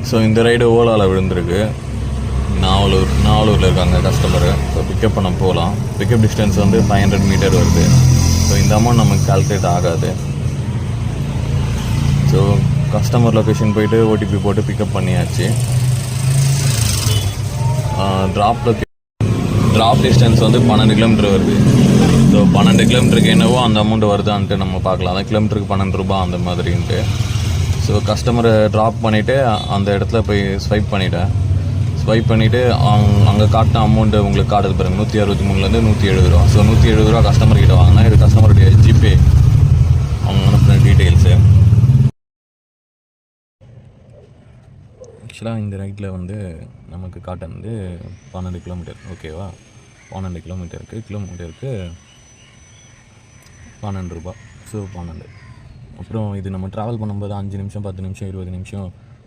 So இந்த ride ஓலாவில் விழுந்திருக்கு. நாவலூரில் இருக்காங்க கஸ்டமரு. ஸோ பிக்கப் பண்ண போகலாம். பிக்கப் டிஸ்டன்ஸ் வந்து 500 மீட்டர் வருது. ஸோ இந்த அமௌண்ட் நமக்கு கால்குலேட் ஆகாது. ஸோ கஸ்டமர் லொக்கேஷன் போய்ட்டு ஓடிபி போட்டு பிக்கப் பண்ணியாச்சு. ட்ராப் டிஸ்டன்ஸ் வந்து 12 கிலோமீட்டர் வருது. ஸோ 12 கிலோமீட்டருக்கு என்னவோ அந்த அமௌண்ட் வருதான்ட்டு நம்ம பார்க்கலாம். அந்த கிலோமீட்டருக்கு 12 ரூபா அந்த மாதிரின்ட்டு. ஸோ கஸ்டமரை ட்ராப் பண்ணிவிட்டு அந்த இடத்துல போய் ஸ்வைப் பண்ணிவிட்டு அங்கே காட்டின அமௌண்ட்டு உங்களுக்கு காட்டுது பாருங்கள். 163லேருந்து 170 ரூபா. ஸோ 170 ரூபா கஸ்டமர்கிட்ட வாங்கினா இது கஸ்டமருடைய ஜிபே அவங்க அனுப்பின டீட்டெயில்ஸு. ஆக்சுவலாக இந்த ரைட்டில் வந்து நமக்கு காட்டுறது 12 கிலோமீட்டர். ஓகேவா? 12 கிலோமீட்டருக்கு 12 ரூபா. ஸோ 12. அப்புறம் இது நம்ம ட்ராவல் பண்ணும்போது 5 நிமிஷம் 10 நிமிஷம் 20 நிமிஷம்